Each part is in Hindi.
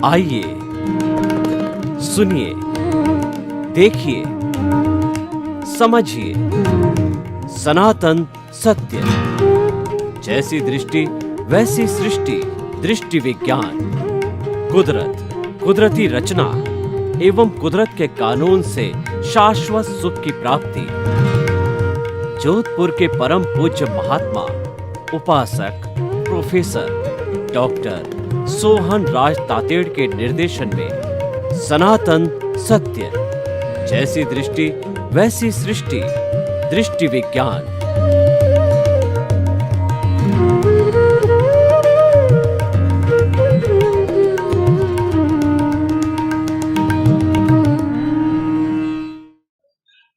आइए सुनिए, देखिए, समझिए सनातन सत्य। जैसी दृष्टि वैसी सृष्टि, दृष्टि विज्ञान। कुदरत, कुदरती रचना एवं कुदरत के कानून से शाश्वत सुख की प्राप्ति। जोधपुर के परम पूज्य महात्मा उपासक प्रोफेसर डॉक्टर सोहन राज तातेड़ के निर्देशन में सनातन सत्य। जैसी दृष्टि वैसी सृष्टि, दृष्टि विज्ञान।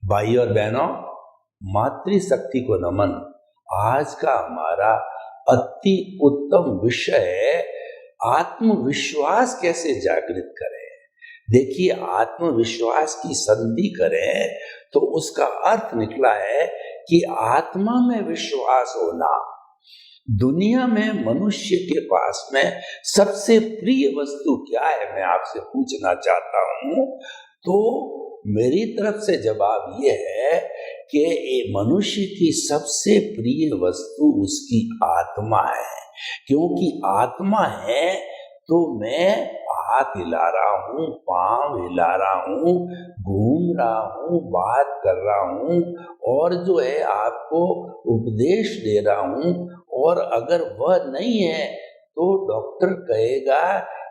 भाई और बहनों, मातृशक्ति को नमन। आज का हमारा अति उत्तम विषय है आत्मविश्वास कैसे जागृत करें। देखिए, आत्मविश्वास की संधि करें तो उसका अर्थ निकला है कि आत्मा में विश्वास होना। दुनिया में मनुष्य के पास में सबसे प्रिय वस्तु क्या है, मैं आपसे पूछना चाहता हूं। तो मेरी तरफ से जवाब यह है कि मनुष्य की सबसे प्रिय वस्तु उसकी आत्मा है। क्योंकि आत्मा है तो मैं हाथ हिला रहा हूँ, पांव हिला रहा हूँ, घूम रहा हूँ, बात कर रहा हूँ और जो है आपको उपदेश दे रहा हूँ। और अगर वह नहीं है तो डॉक्टर कहेगा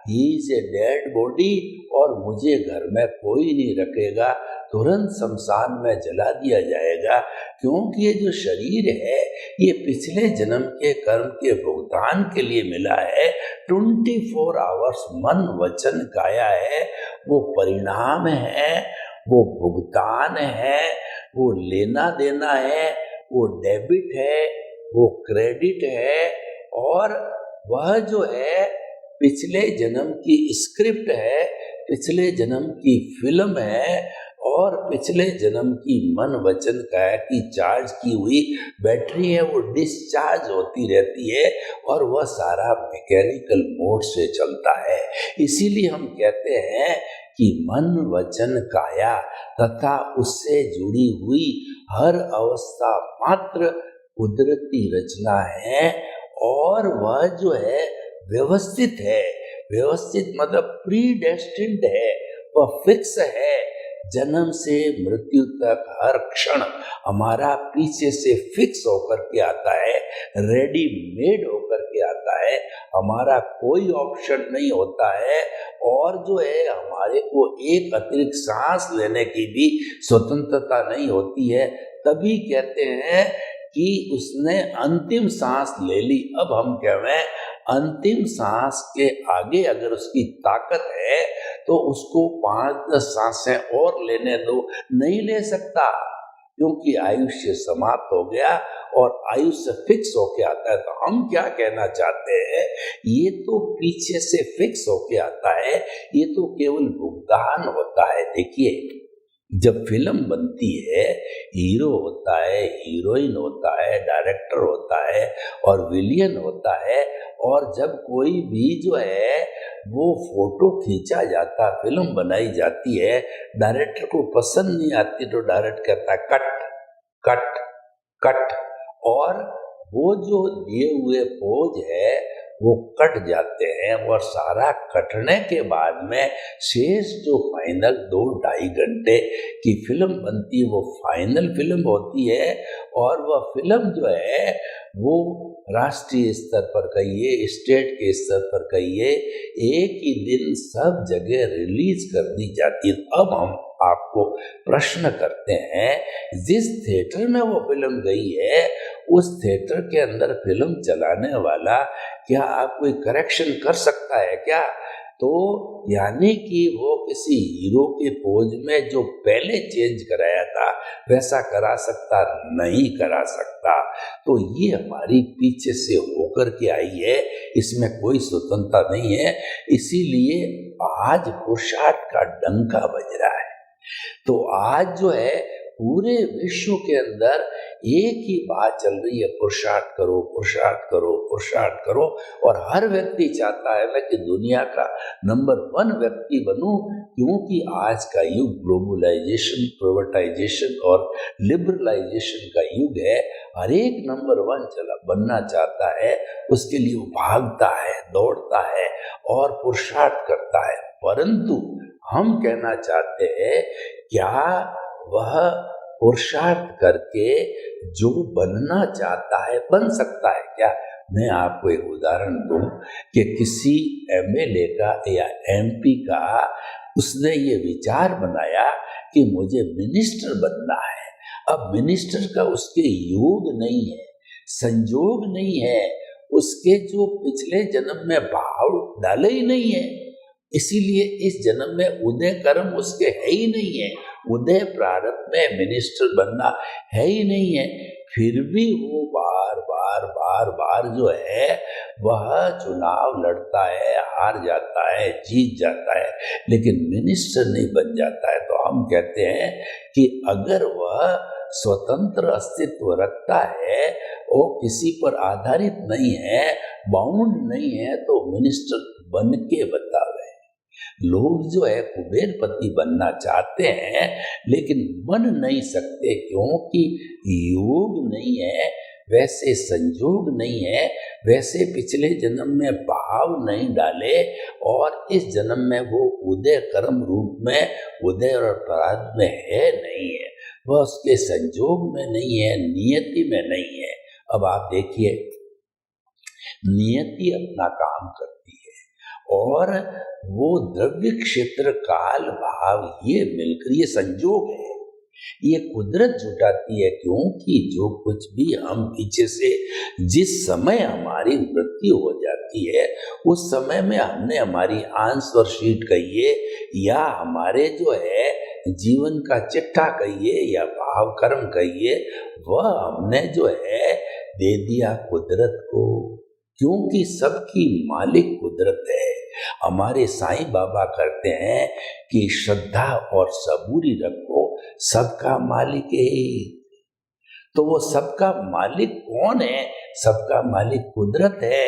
he is a dead body और मुझे घर में कोई नहीं रखेगा, तुरंत शमशान में जला दिया जाएगा। क्योंकि ये जो शरीर है ये पिछले जन्म के कर्म के भुगतान के लिए मिला है। 24 आवर्स मन वचन काया है, वो परिणाम है, वो भुगतान है, वो लेना देना है, वो डेबिट है, वो क्रेडिट है। और वह जो है पिछले जन्म की स्क्रिप्ट है, पिछले जन्म की फिल्म है और पिछले जन्म की मन वचन काया की चार्ज की हुई बैटरी है, वो डिस्चार्ज होती रहती है और वह सारा मैकेनिकल मोड से चलता है। इसीलिए हम कहते हैं कि मन वचन काया तथा उससे जुड़ी हुई हर अवस्था मात्र कुदरती रचना है और वह जो है व्यवस्थित है। व्यवस्थित मतलब प्रीडेस्टिन्ड है, वह फिक्स है। जन्म से मृत्यु तक हर क्षण हमारा पीछे से फिक्स होकर के आता है, रेडीमेड होकर के आता है। हमारा कोई ऑप्शन नहीं होता है और जो है हमारे को एक अतिरिक्त सांस लेने की भी स्वतंत्रता नहीं होती है। तभी कहते हैं कि उसने अंतिम सांस ले ली। अब हम कह रहे हैं अंतिम सांस के आगे अगर उसकी ताकत है तो उसको 5-10 सांसें और लेने दो, नहीं ले सकता क्योंकि आयुष्य समाप्त हो गया और आयुष्य फिक्स होके आता है। तो हम क्या कहना चाहते हैं, ये तो पीछे से फिक्स होके आता है, ये तो केवल भुगतान होता है। देखिए, जब फिल्म बनती है, हीरो होता है, हीरोइन होता है, डायरेक्टर होता है और विलियन होता है। और जब कोई भी जो है वो फोटो खींचा जाता, फिल्म बनाई जाती है, डायरेक्टर को पसंद नहीं आती तो डायरेक्टर कहता है कट कट कट। और वो जो दिए हुए पोज है वो कट जाते हैं और सारा कटने के बाद में शेष जो फाइनल 2-2.5 घंटे की फिल्म बनती है वो फाइनल फिल्म होती है। और वह फिल्म जो है वो राष्ट्रीय स्तर पर कहिए, स्टेट के स्तर पर कहिए, एक ही दिन सब जगह रिलीज कर दी जाती है। अब हम आपको प्रश्न करते हैं, जिस थिएटर में वो फिल्म गई है उस थिएटर के अंदर फिल्म चलाने वाला क्या आप कोई करेक्शन कर सकता है क्या? तो यानी कि वो किसी हीरो के पोज में जो पहले चेंज कराया था वैसा करा सकता नहीं, करा सकता। तो ये हमारी पीछे से होकर के आई है, इसमें कोई स्वतंत्रता नहीं है। इसीलिए आज पुरुषार्थ का डंका बज रहा है। तो आज जो है पूरे विश्व के अंदर एक ही बात चल रही है, पुरुषार्थ करो, पुरुषार्थ करो, पुरुषार्थ करो। और हर व्यक्ति चाहता है मैं कि दुनिया का नंबर 1 व्यक्ति बनूं, क्योंकि आज का युग ग्लोबलाइजेशन, प्राइवेटाइजेशन और लिबरलाइजेशन का युग है। हर एक नंबर 1 बनना चाहता है, उसके लिए वो भागता है, दौड़ता है और पुरुषार्थ करता है। परंतु हम कहना चाहते हैं, क्या वह पुरुषार्थ करके जो बनना चाहता है बन सकता है क्या? मैं आपको एक उदाहरण दूं कि किसी एमएलए का या एमपी का उसने ये विचार बनाया कि मुझे मिनिस्टर बनना है। अब मिनिस्टर का उसके योग नहीं है, संजोग नहीं है, उसके जो पिछले जन्म में भाव डाले ही नहीं है, इसीलिए इस जन्म में उदय कर्म उसके है ही नहीं है, उदय प्रारब्ध में मिनिस्टर बनना है ही नहीं है। फिर भी वो बार बार जो है वह चुनाव लड़ता है, हार जाता है, जीत जाता है, लेकिन मिनिस्टर नहीं बन जाता है। तो हम कहते हैं कि अगर वह स्वतंत्र अस्तित्व रखता है और किसी पर आधारित नहीं है, बाउंड नहीं है, तो मिनिस्टर बन के बतावे। लोग जो है कुबेरपति बनना चाहते हैं लेकिन बन नहीं सकते, क्योंकि योग नहीं है, वैसे संजोग नहीं है, वैसे पिछले जन्म में भाव नहीं डाले और इस जन्म में वो उदय कर्म रूप में उदय और प्रारब्ध में है नहीं है, वह उसके संजोग में नहीं है, नियति में नहीं है। अब आप देखिए, नियति अपना काम करती है और वो द्रव्य क्षेत्र काल भाव ये मिलकर ये संजोग है, ये कुदरत जुटाती है। क्योंकि जो कुछ भी हम पीछे से जिस समय हमारी मृत्यु हो जाती है उस समय में हमने हमारी आंसर शीट कहिए या हमारे जो है जीवन का चिट्ठा कहिए या भाव कर्म कहिए, वह हमने जो है दे दिया कुदरत को, क्योंकि सबकी मालिक कुदरत है। हमारे साईं बाबा कहते हैं कि श्रद्धा और सबूरी रखो, सबका मालिक है। तो वो सबका मालिक कौन है? सबका मालिक कुदरत है।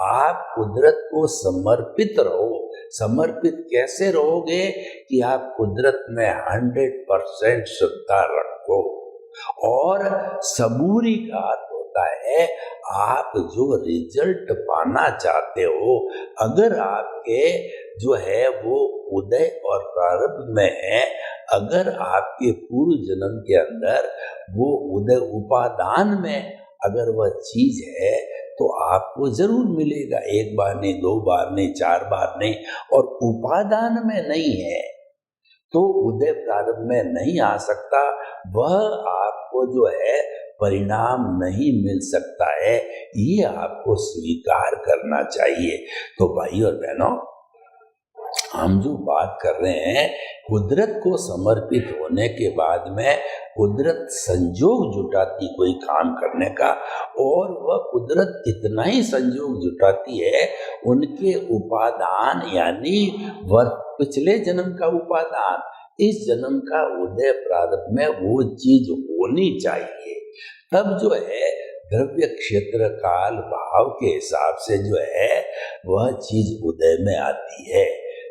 आप कुदरत को समर्पित रहो। समर्पित कैसे रहोगे? कि आप कुदरत में 100% श्रद्धा रखो। और सबूरी का अर्थ होता है आप जो रिजल्ट पाना चाहते हो, अगर आपके जो है वो उदय और प्रारब्ध में है, अगर आपके पूर्व जन्म के अंदर वो उदय उपादान में अगर वह चीज है तो आपको जरूर मिलेगा। एक बार नहीं, 2 बार नहीं, 4 बार नहीं। और उपादान में नहीं है तो उदय प्रारब्ध में नहीं आ सकता, वह आपको जो है परिणाम नहीं मिल सकता है। ये आपको स्वीकार करना चाहिए। तो भाई और बहनों, हम जो बात कर रहे हैं कुदरत को समर्पित होने के बाद में कुदरत संजोग जुटाती कोई काम करने का, और वह कुदरत इतना ही संजोग जुटाती है उनके उपादान, यानी वह पिछले जन्म का उपादान इस जन्म का उदय प्रारब्ध में वो चीज होनी चाहिए। तब जो है द्रव्य क्षेत्र काल भाव के हिसाब से जो है वह चीज उदय में आती है।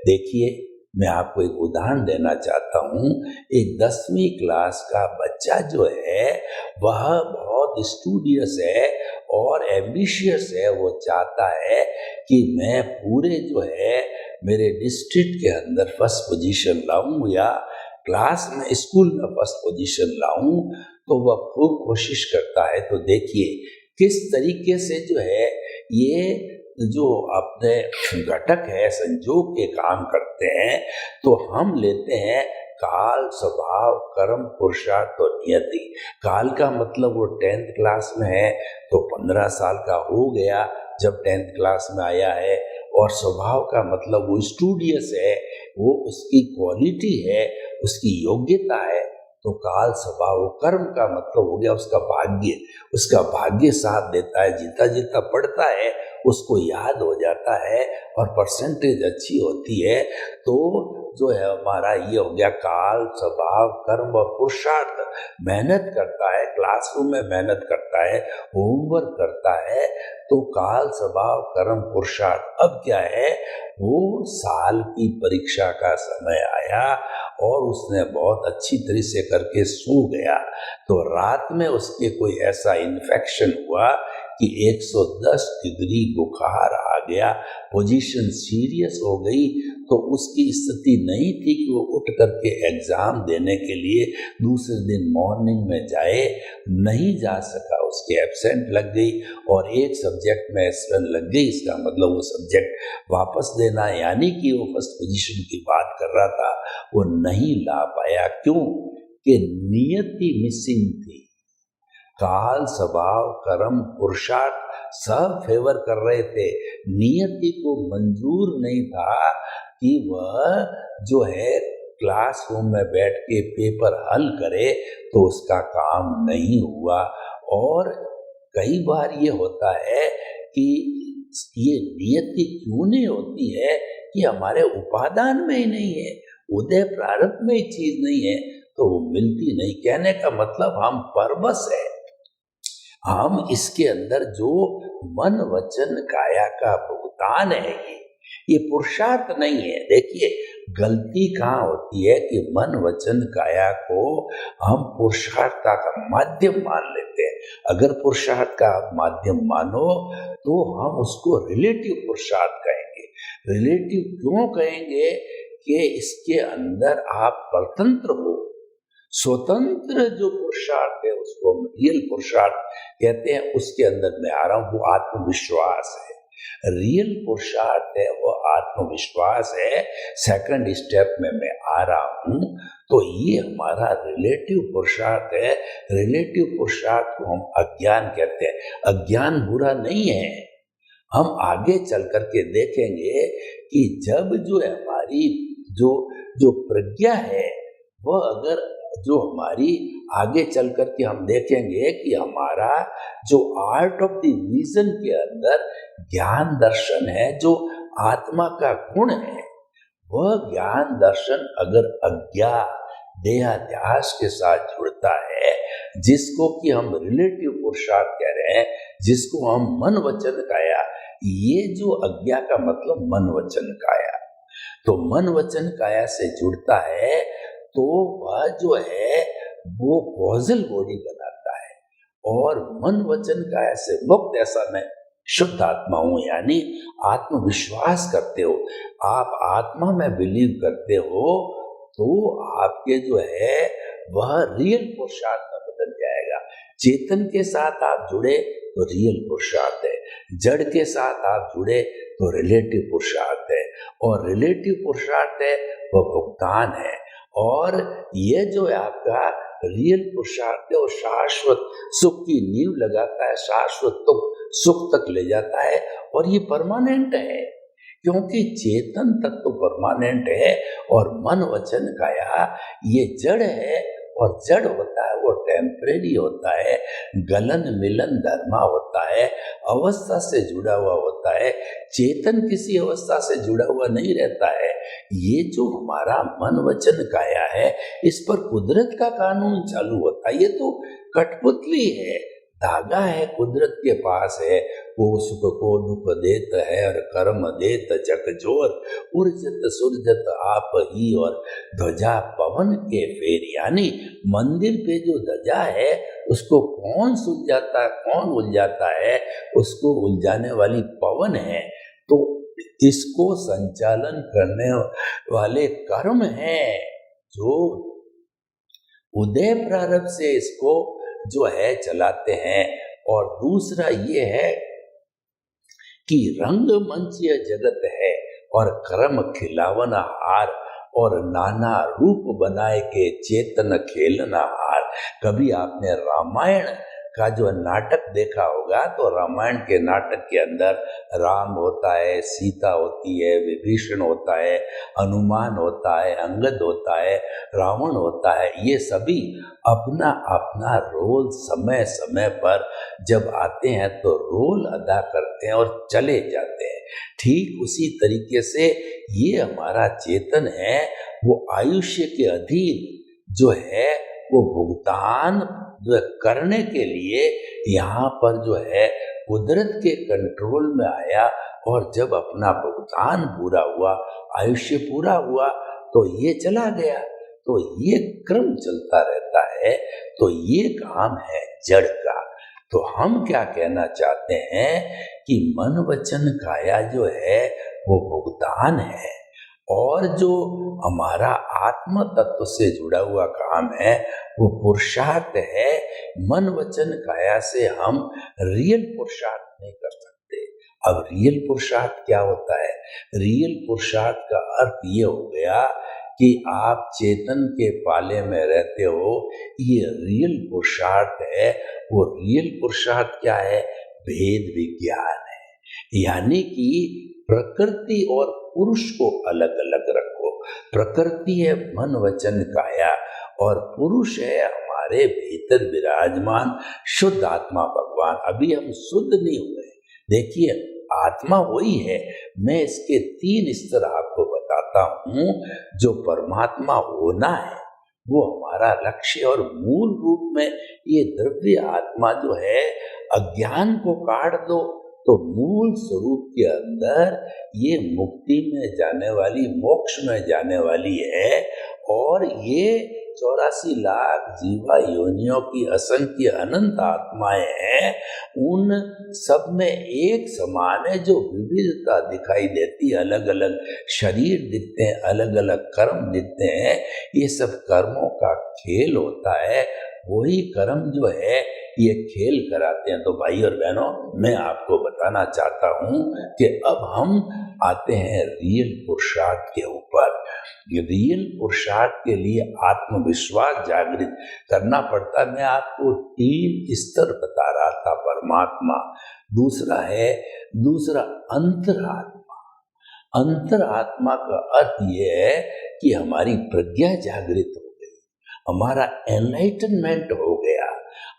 देखिए, मैं आपको एक उदाहरण देना चाहता हूँ। एक 10वीं क्लास का बच्चा जो है वह बहुत स्टूडियस है और एम्बिशियस है। वो चाहता है कि मैं पूरे जो है मेरे डिस्ट्रिक्ट के अंदर फर्स्ट पोजीशन लाऊं या क्लास में स्कूल में फर्स्ट पोजीशन लाऊं, तो वह खूब कोशिश करता है। तो देखिए किस तरीके से जो है ये जो अपने घटक है संजोग के काम करते हैं। तो हम लेते हैं काल, स्वभाव, कर्म, पुरुषार्थ और नियति। काल का मतलब वो 10th क्लास में है तो 15 साल का हो गया जब 10th क्लास में आया है। और स्वभाव का मतलब वो स्टूडियस है, वो उसकी क्वालिटी है, उसकी योग्यता है। तो काल स्वभाव। कर्म का मतलब हो गया उसका भाग्य, उसका भाग्य साथ देता है, जीता जीता पड़ता है उसको याद हो जाता है और परसेंटेज अच्छी होती है, तो जो है हमारा ये हो गया काल, स्वभाव, कर्म और पुरुषार्थ। मेहनत करता है, क्लासरूम में मेहनत करता है, होमवर्क करता है, तो काल, स्वभाव, कर्म, पुरुषार्थ। अब क्या है, वो साल की परीक्षा का समय आया और उसने बहुत अच्छी तरह से करके सो गया, तो रात में उसके कोई ऐसा इन्फेक्शन हुआ कि 110 डिग्री बुखार आ गया, पोजीशन सीरियस हो गई, तो उसकी स्थिति नहीं थी कि वो उठ करके एग्जाम देने के लिए दूसरे दिन मॉर्निंग में जाए, नहीं जा सका, उसके एब्सेंट लग गई और एक सब्जेक्ट में एब्सेंट लग गई। इसका मतलब वो सब्जेक्ट वापस देना, यानी कि वो फर्स्ट पोजीशन की बात कर रहा था, वो नहीं ला पाया। क्यों? कि नियति मिसिंग थी। काल, स्वभाव, कर्म, पुरुषार्थ सब फेवर कर रहे थे, नियति को मंजूर नहीं था कि वह जो है क्लासरूम में बैठ के पेपर हल करे, तो उसका काम नहीं हुआ। और कई बार ये होता है कि ये नियति क्यों नहीं होती है कि हमारे उपादान में ही नहीं है, उदय प्रारब्ध में ही चीज नहीं है, तो वो मिलती नहीं। कहने का मतलब हम परवश है, हम इसके अंदर जो मन वचन काया का भुगतान है, ये पुरुषार्थ नहीं है। देखिए गलती कहाँ होती है कि मन वचन काया को हम पुरुषार्थ का माध्यम मान लेते हैं। अगर पुरुषार्थ का माध्यम मानो तो हम उसको रिलेटिव पुरुषार्थ कहेंगे। रिलेटिव क्यों कहेंगे? कि इसके अंदर आप स्वतंत्र हो। स्वतंत्र जो पुरुषार्थ है उसको हम रियल पुरुषार्थ कहते हैं। उसके अंदर मैं आ रहा हूँ, वो आत्मविश्वास है। रियल पुरुषार्थ है वो आत्मविश्वास है। सेकंड स्टेप में मैं आ रहा हूँ, तो ये हमारा रिलेटिव पुरुषार्थ है। रिलेटिव पुरुषार्थ को हम अज्ञान कहते हैं। अज्ञान बुरा नहीं है, हम आगे चल करके देखेंगे कि जब जो है हमारी जो प्रज्ञा है वह अगर जो हमारी आगे चल करके हम देखेंगे कि हमारा जो आर्ट ऑफ द विजन के अंदर ज्ञान दर्शन है, जो आत्मा का गुण है, वह ज्ञान दर्शन अगर अज्ञा देहाध्यास के साथ जुड़ता है, जिसको कि हम रिलेटिव पुरुषार्थ कह रहे हैं, जिसको हम मन वचन काया, ये जो अज्ञा का मतलब मन वचन काया, तो मन वचन काया से जुड़ता है, तो वह जो है वो कॉजल बॉडी बनाता है। और मन वचन काया से मुक्त, ऐसा मैं शुद्ध आत्मा हूं, यानी आत्मविश्वास करते हो, आप आत्मा में बिलीव करते हो, तो आपके जो है वह रियल पुरुषार्थ में बदल जाएगा। चेतन के साथ आप जुड़े तो रियल पुरुषार्थ है, जड़ के साथ आप जुड़े तो रिलेटिव पुरुषार्थ है, और रिलेटिव पुरुषार्थ है वह भुगतान है। और ये जो है आपका रियल पुरुषार्थ है, वो शाश्वत सुख की नींव लगाता है, शाश्वत सुख तक ले जाता है, और ये परमानेंट है, क्योंकि चेतन तक तो परमानेंट है, और मन वचन काया ये जड़ है, और जड़ होता है वो टेम्परेरी होता है, गलन मिलन धर्मा होता है, अवस्था से जुड़ा हुआ होता है। चेतन किसी अवस्था से जुड़ा हुआ नहीं रहता है। ये जो हमारा मन वचन काया है, इस पर कुदरत का कानून चालू होता है। ये तो कठपुतली है, धागा है, कुदरत के पास है, वो सुख को दुख देत है और कर्म देत चकजोर, उर्जत सुरजत आप ही और ध्वजा पवन के फेर। यानी मंदिर पे जो ध्वजा है उसको कौन सुलझाता है, कौन उलझाता है? उसको उलझाने वाली पवन है। तो इसको संचालन करने वाले कर्म हैं, जो उदय प्रारब्ध से इसको जो है चलाते हैं। और दूसरा ये है कि रंगमंच यह जगत है और कर्म खिलावन हार, और नाना रूप बनाए के चेतन खेलना हार। कभी आपने रामायण का जो नाटक देखा होगा तो रामायण के नाटक के अंदर राम होता है, सीता होती है, विभीषण होता है, हनुमान होता है, अंगद होता है, रावण होता है। ये सभी अपना अपना रोल समय समय पर जब आते हैं तो रोल अदा करते हैं और चले जाते हैं। ठीक उसी तरीके से ये हमारा चेतन है, वो आयुष्य के अधीन जो है वो भुगतान जो है करने के लिए यहाँ पर जो है कुदरत के कंट्रोल में आया, और जब अपना भुगतान पूरा हुआ, आयुष्य पूरा हुआ, तो ये चला गया। तो ये क्रम चलता रहता है। तो ये काम है जड़ का। तो हम क्या कहना चाहते हैं कि मन वचन काया जो है वो भुगतान है, और जो हमारा आत्म तत्व से जुड़ा हुआ काम है वो पुरुषार्थ है। मन वचन काया से हम रियल पुरुषार्थ नहीं कर सकते। अब रियल पुरुषार्थ क्या होता है? रियल पुरुषार्थ का अर्थ ये हो गया कि आप चेतन के पाले में रहते हो, ये रियल पुरुषार्थ है। वो रियल पुरुषार्थ क्या है? भेद विज्ञान है। यानी कि प्रकृति और पुरुष को अलग अलग रखो। प्रकृति है मन वचन काया, और पुरुष है हमारे भीतर विराजमान शुद्ध आत्मा भगवान। अभी हम शुद्ध नहीं हुए। देखिए, आत्मा वही है। मैं इसके 3 स्तर आपको बताता हूँ। जो परमात्मा होना है वो हमारा लक्ष्य, और मूल रूप में ये द्रव्य आत्मा जो है, अज्ञान को काट दो तो मूल स्वरूप के अंदर ये मुक्ति में जाने वाली, मोक्ष में जाने वाली है। और ये 84 लाख जीवा योनियों की असंख्य अनंत आत्माएं हैं। उन सब में एक समान है। जो विविधता दिखाई देती है, अलग अलग शरीर दिखते हैं, अलग अलग कर्म दिखते हैं, ये सब कर्मों का खेल होता है। वही कर्म जो है ये खेल कराते हैं। तो भाई और बहनों, मैं आपको बताना चाहता हूँ कि अब हम आते हैं रियल पुरुषार्थ के ऊपर। रियल पुरुषार्थ के लिए आत्मविश्वास जागृत करना पड़ता है। मैं आपको 3 स्तर बता रहा था। परमात्मा दूसरा है, दूसरा अंतरात्मा। अंतरात्मा का अर्थ ये है कि हमारी प्रज्ञा जागृत हो गई, हमारा एनलाइटनमेंट हो गया,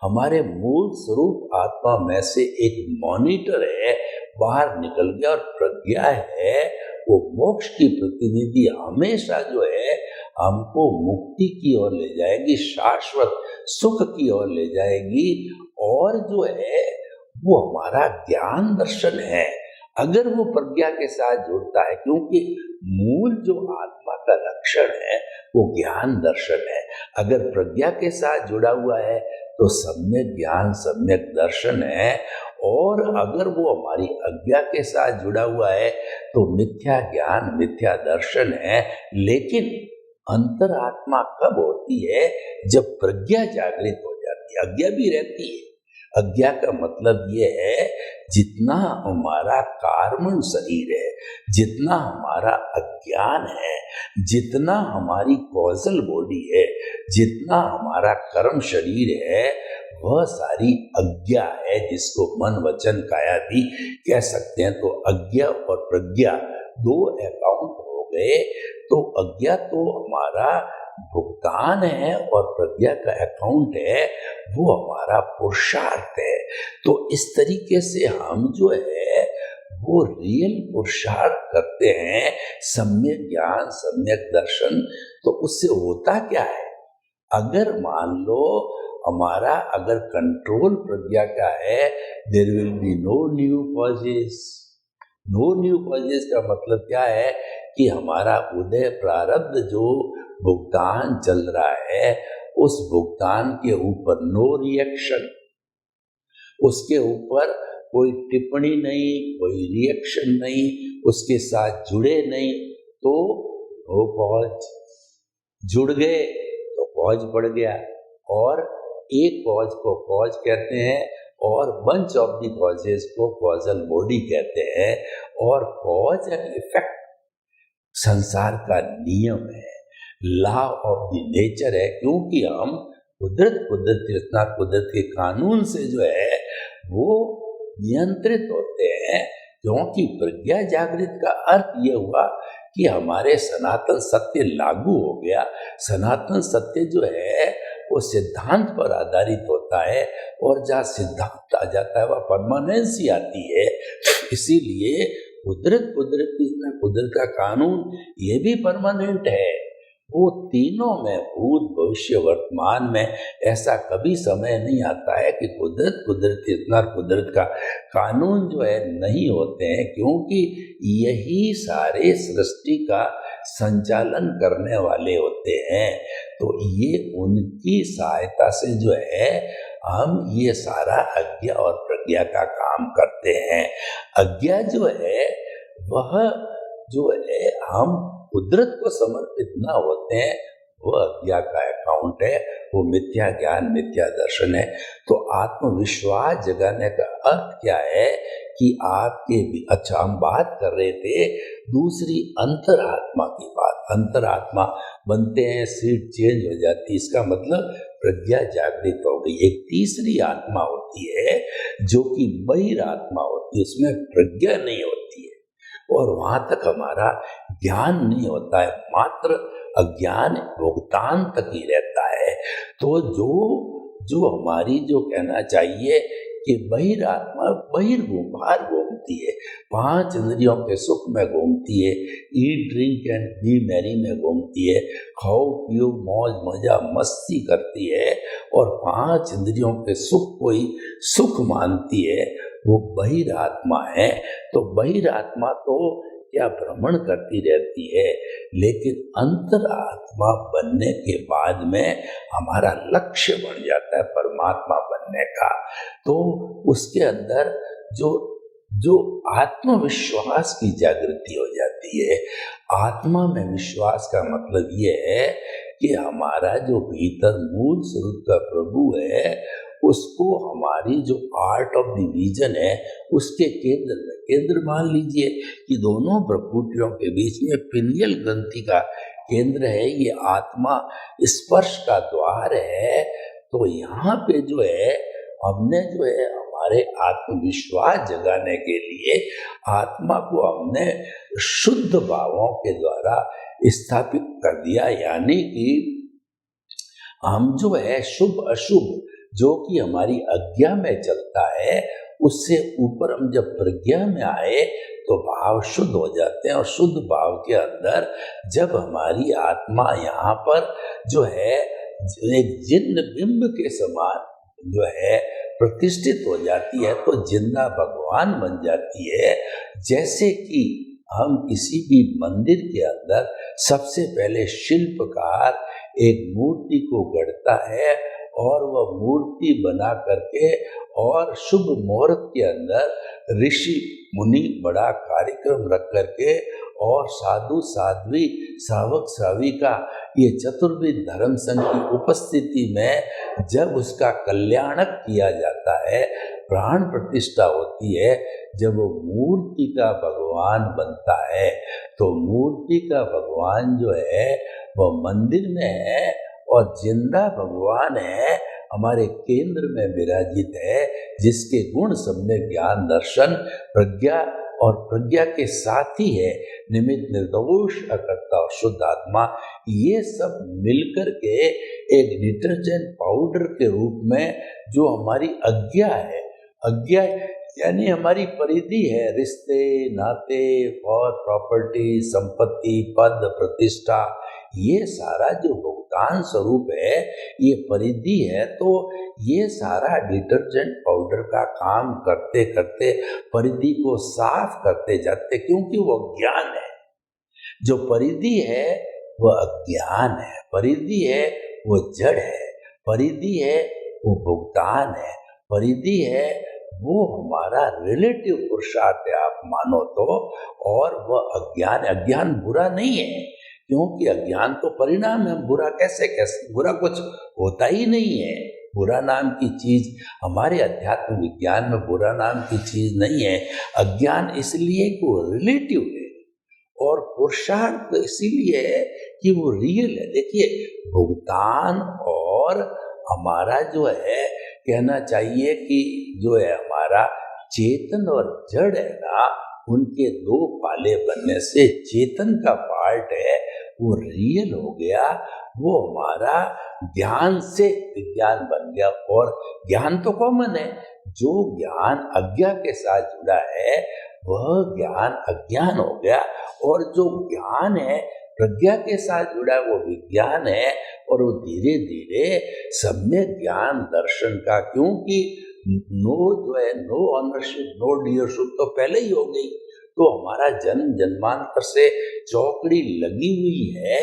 हमारे मूल स्वरूप आत्मा में से एक मॉनिटर है बाहर निकल गया। और प्रज्ञा है वो मोक्ष की प्रतिनिधि, हमेशा जो है हमको मुक्ति की ओर ले जाएगी, शाश्वत सुख की ओर ले जाएगी। और जो है वो हमारा ज्ञान दर्शन है, अगर वो प्रज्ञा के साथ जुड़ता है। क्योंकि मूल जो आत्मा का लक्षण है वो ज्ञान दर्शन है। अगर प्रज्ञा के साथ जुड़ा हुआ है तो सम्यक ज्ञान, सम्यक दर्शन है। और अगर वो हमारी अज्ञा के साथ जुड़ा हुआ है तो मिथ्या ज्ञान, मिथ्या दर्शन है। लेकिन अंतरात्मा कब होती है? जब प्रज्ञा जागृत हो जाती है। अज्ञा भी रहती है। अज्ञा का मतलब ये है, जितना हमारा कार्मण शरीर है, जितना हमारा अज्ञान है, जितना हमारी कॉजल बॉडी है, जितना हमारा कर्म शरीर है, वह सारी अज्ञा है, जिसको मन वचन काया भी कह सकते हैं। तो अज्ञा और प्रज्ञा 2 अकाउंट हो गए। तो अज्ञा तो हमारा भुगतान है और प्रज्ञा का अकाउंट है वो हमारा पुरुषार्थ है। तो इस तरीके से हम जो है वो रियल पुरुषार्थ करते हैं, सम्यक ज्ञान, सम्यक दर्शन। तो उससे होता क्या है? अगर मान लो हमारा अगर कंट्रोल प्रज्ञा का है, there will be no new causes. No new causes का मतलब क्या है कि हमारा उदय प्रारब्ध जो भुगतान चल रहा है, उस भुगतान के ऊपर नो रिएक्शन, उसके ऊपर कोई टिप्पणी नहीं, कोई रिएक्शन नहीं, उसके साथ जुड़े नहीं, तो नो कॉज। जुड़ गए तो कॉज बढ़ गया। और एक कॉज को कॉज कहते हैं और बंच ऑफ द कॉजेस को कॉजल बॉडी कहते हैं। और कॉज एंड इफेक्ट संसार का नियम है, लॉ ऑफ द नेचर है। क्योंकि हम कुदरती रचना, कुदरत के कानून से जो है वो नियंत्रित होते हैं। क्योंकि प्रज्ञा जागृत का अर्थ ये हुआ कि हमारे सनातन सत्य लागू हो गया। सनातन सत्य जो है वो सिद्धांत पर आधारित होता है, और जहाँ सिद्धांत आ जाता है वह परमानेंसी आती है। इसीलिए कुदरत का कानून ये भी परमानेंट है। वो तीनों में, भूत भविष्य वर्तमान में, ऐसा कभी समय नहीं आता है कि कुदरत का कानून जो है नहीं होते हैं, क्योंकि यही सारे सृष्टि का संचालन करने वाले होते हैं। तो ये उनकी सहायता से जो है हम ये सारा अज्ञा और प्रज्ञा का काम करते हैं। अज्ञा जो है वह जो है हम कुदरत को समर्पित न होते हैं, वो अज्ञा का अकाउंट है, वो मिथ्या ज्ञान, मिथ्या दर्शन है। तो आत्मविश्वास जगाने का अर्थ क्या है कि आपके भी, अच्छा हम बात कर रहे थे दूसरी अंतरात्मा की बात। अंतरात्मा बनते हैं, सीट चेंज हो जाती है, इसका मतलब प्रज्ञा जागृत हो गई। एक तीसरी आत्मा होती है जो कि बहिरात्मा होती है, उसमें प्रज्ञा नहीं होती है और वहां तक हमारा ज्ञान नहीं होता है, मात्र अज्ञान भुगतान तक ही रहता है। तो जो हमारी जो कहना चाहिए कि बहिरात्मा बाहर घूमती है, 5 इंद्रियों के सुख में घूमती है, eat drink and B Mary में घूमती है, खाओ पियो मौज मजा मस्ती करती है और 5 इंद्रियों के सुख को ही सुख मानती है, वो बहिरात्मा है। तो बहिरात्मा तो क्या भ्रमण करती रहती है, लेकिन अंतरात्मा बनने के बाद में हमारा लक्ष्य बन जाता है परमात्मा बनने का। तो उसके अंदर जो आत्मविश्वास की जागृति हो जाती है। आत्मा में विश्वास का मतलब ये है कि हमारा जो भीतर मूल स्वरूप का प्रभु है, उसको हमारी जो आर्ट ऑफ डिवीजन है उसके केंद्र मान लीजिए कि दोनों प्रकृतियों के बीच में पिनियल ग्रंथि का केंद्र है, ये आत्मा स्पर्श का द्वार है। तो यहाँ पे जो है हमने जो है हमारे आत्मविश्वास जगाने के लिए आत्मा को हमने शुद्ध भावों के द्वारा स्थापित कर दिया। यानी कि हम जो है शुभ अशुभ जो कि हमारी अज्ञा में चलता है, उससे ऊपर हम जब प्रज्ञा में आए तो भाव शुद्ध हो जाते हैं। और शुद्ध भाव के अंदर जब हमारी आत्मा यहाँ पर जो है एक जिन्न बिंब के समान जो है प्रतिष्ठित हो जाती है, तो जिंदा भगवान बन जाती है। जैसे कि हम किसी भी मंदिर के अंदर सबसे पहले शिल्पकार एक मूर्ति को गढ़ता है और वह मूर्ति बना करके और शुभ मुहूर्त के अंदर ऋषि मुनि बड़ा कार्यक्रम रख करके और साधु साध्वी श्रावक श्राविका ये चतुर्विध धर्म संघ की उपस्थिति में जब उसका कल्याणक किया जाता है, प्राण प्रतिष्ठा होती है, जब वो मूर्ति का भगवान बनता है, तो मूर्ति का भगवान जो है वह मंदिर में है और जिंदा भगवान है हमारे केंद्र में विराजित है, जिसके गुण सम्यक ज्ञान दर्शन प्रज्ञा और प्रज्ञा के साथ ही है निमित्त निर्दोष अकर्ता और शुद्ध आत्मा। ये सब मिलकर के एक डिटर्जेंट पाउडर के रूप में जो हमारी अज्ञा है, अज्ञा यानी हमारी परिधि है, रिश्ते नाते और प्रॉपर्टी संपत्ति पद प्रतिष्ठा, ये सारा जो भुगतान स्वरूप है ये परिधि है। तो ये सारा डिटर्जेंट पाउडर का काम करते करते परिधि को साफ करते जाते, क्योंकि वो ज्ञान है। जो परिधि है वह अज्ञान है, परिधि है वो जड़ है, परिधि है वो भुगतान है, परिधि है वो हमारा रिलेटिव पुरुषार्थ है आप मानो तो। और वह अज्ञान बुरा नहीं है, क्योंकि अज्ञान तो परिणाम है। बुरा कैसे बुरा कुछ होता ही नहीं है। बुरा नाम की चीज हमारे अध्यात्म विज्ञान में बुरा नाम की चीज नहीं है। अज्ञान इसलिए कि वो रिलेटिव है और पुरुषार्थ इसीलिए है कि वो रियल है। देखिए, भुगतान और हमारा जो है कहना चाहिए कि जो है हमारा चेतन और जड़ है ना, उनके दो पाले बनने से चेतन का पार्ट है वो रियल हो गया, वो हमारा ज्ञान से विज्ञान बन गया। और ज्ञान तो कॉमन है, जो ज्ञान अज्ञा के साथ जुड़ा है वह ज्ञान अज्ञान हो गया, और जो ज्ञान है प्रज्ञा के साथ जुड़ा है वो विज्ञान है। और वो धीरे धीरे सम्यक ज्ञान दर्शन का, क्योंकि नो जो है नो ऑनरशिप नो डीयरशिप तो पहले ही हो गई, तो हमारा जन्म जन्मांतर से चौकड़ी लगी हुई है।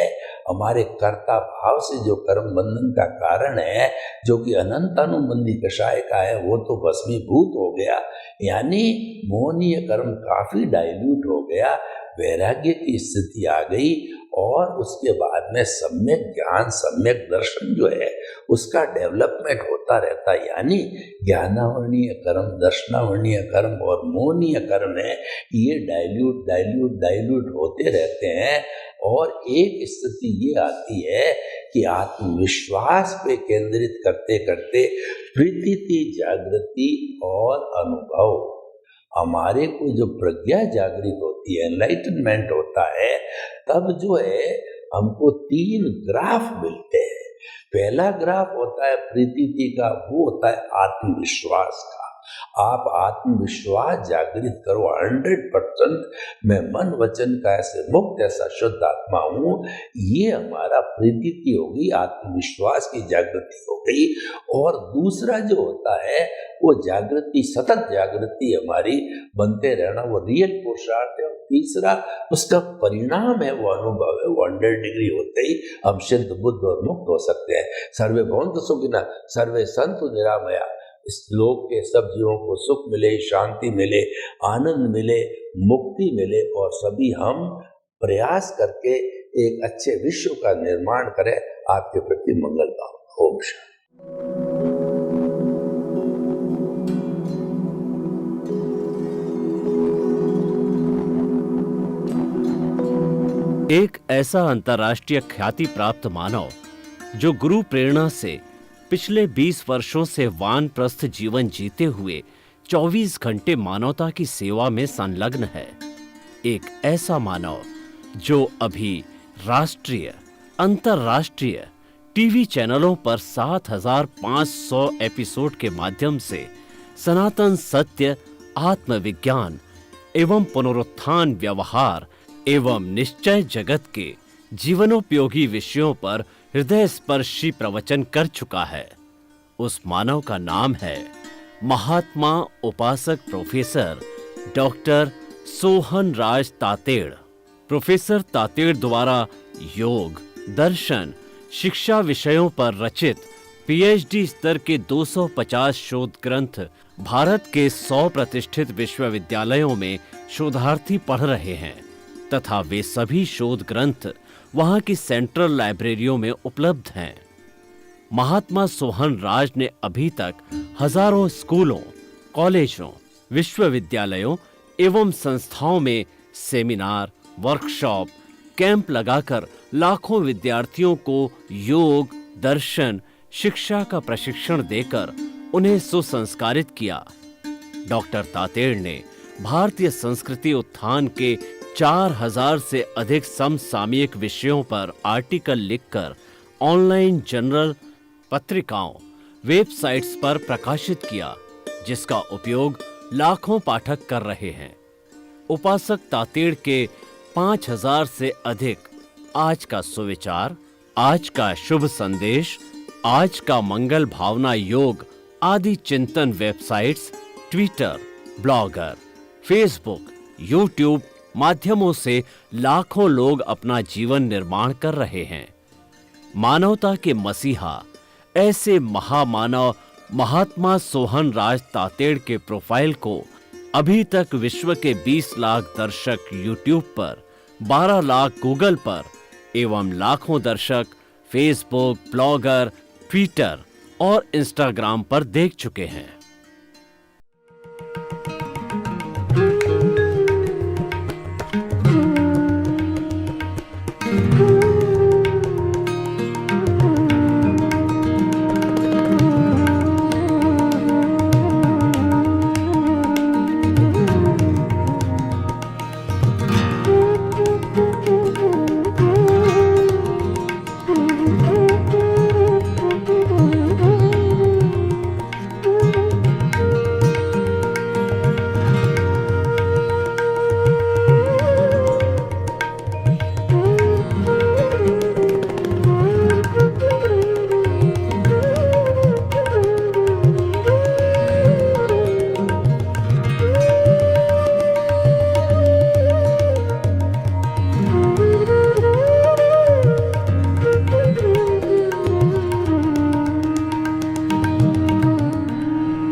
हमारे कर्ता भाव से जो कर्म बंधन का कारण है, जो कि अनंतानुबंधी कषाय का है, वो तो भस्मीभूत हो गया, यानी मोहनीय कर्म काफी डाइल्यूट हो गया, वैराग्य की स्थिति आ गई। और उसके बाद में सम्यक ज्ञान सम्यक दर्शन जो है उसका डेवलपमेंट होता रहता है, यानी ज्ञानावर्णीय कर्म, दर्शनावर्णीय कर्म और मोहनीय कर्म है, ये डाइल्यूट होते रहते हैं। और एक स्थिति ये आती है कि आत्मविश्वास पे केंद्रित करते करते प्रतीति, जागृति और अनुभव, हमारे को जो प्रज्ञा जागृत होती है, एनलाइटनमेंट होता है, तब जो है हमको 3 ग्राफ मिलते हैं। पहला ग्राफ होता है प्रतीति का, वो होता है आत्मविश्वास का। आप आत्मविश्वास जागृत करो 100%, मैं मन वचन का ऐसे मुक्त ऐसा शुद्ध आत्मा हूँ, ये हमारा प्रतीति होगी, आत्मविश्वास की जागृति हो गई। और दूसरा जो होता है वो जागृति, सतत जागृति हमारी बनते रहना, वो रियल पुरुषार्थ है। और तीसरा उसका परिणाम है, वो अनुभव है, वो 100 डिग्री होते ही हम सिद्ध बुद्ध और मुक्त हो सकते हैं। सर्वे भवन्तु सुखिनः, सर्वे सन्तु निरामया। इस लोक के सब जीवों को सुख मिले, शांति मिले, आनंद मिले, मुक्ति मिले, और सभी हम प्रयास करके एक अच्छे विश्व का निर्माण करें। आपके प्रति मंगल भाव। ओम शांति। एक ऐसा अंतर्राष्ट्रीय ख्याति प्राप्त मानव जो गुरु प्रेरणा से पिछले 20 वर्षों से वानप्रस्थ जीवन जीते हुए 24 घंटे मानवता की सेवा में संलग्न है। एक ऐसा मानव जो अभी राष्ट्रीय, अंतर्राष्ट्रीय टीवी चैनलों पर 7,500 एपिसोड के माध्यम से सनातन सत्य, आत्मविज्ञान एवं पुनरुत्थान, व्यवहार एवं निश्चय जगत के जीवनोपयोगी विषयों पर हृदय स्पर्शी प्रवचन कर चुका है। उस मानव का नाम है महात्मा उपासक प्रोफेसर डॉक्टर सोहन राज तातेड़। प्रोफेसर तातेड़ द्वारा योग, दर्शन, शिक्षा विषयों पर रचित पीएचडी स्तर के 250 शोध ग्रंथ भारत के 100 प्रतिष्ठित विश्वविद्यालयों में शोधार्थी पढ़ रहे हैं, तथा वे सभी शोध ग्रंथ वहां की सेंट्रल लाइब्रेरियों में उपलब्ध हैं। महात्मा सोहन राज ने अभी तक हजारों स्कूलों, कॉलेजों, विश्वविद्यालयों एवं संस्थाओं में सेमिनार, वर्कशॉप, कैंप लगाकर लाखों विद्यार्थियों को योग, दर्शन, शिक्षा का प्रशिक्षण देकर उन्हें सुसंस्कारित किया। डॉक्टर तातेड़ ने भारतीय संस्कृति उत्थान के 4000 से अधिक समसामयिक विषयों पर आर्टिकल लिखकर ऑनलाइन जर्नल, पत्रिकाओं, वेबसाइट्स पर प्रकाशित किया, जिसका उपयोग लाखों पाठक कर रहे हैं। उपासक तातेड़ के 5000 से अधिक आज का सुविचार, आज का शुभ संदेश, आज का मंगल भावना योग आदि चिंतन websites, Twitter, blogger, Facebook, YouTube माध्यमों से लाखों लोग अपना जीवन निर्माण कर रहे हैं। मानवता के मसीहा ऐसे महामानव महात्मा सोहन राज तातेड़ के प्रोफाइल को अभी तक विश्व के 20 लाख दर्शक यूट्यूब पर, 12 लाख गूगल पर एवं लाखों दर्शक फेसबुक, ब्लॉगर, ट्विटर और इंस्टाग्राम पर देख चुके हैं।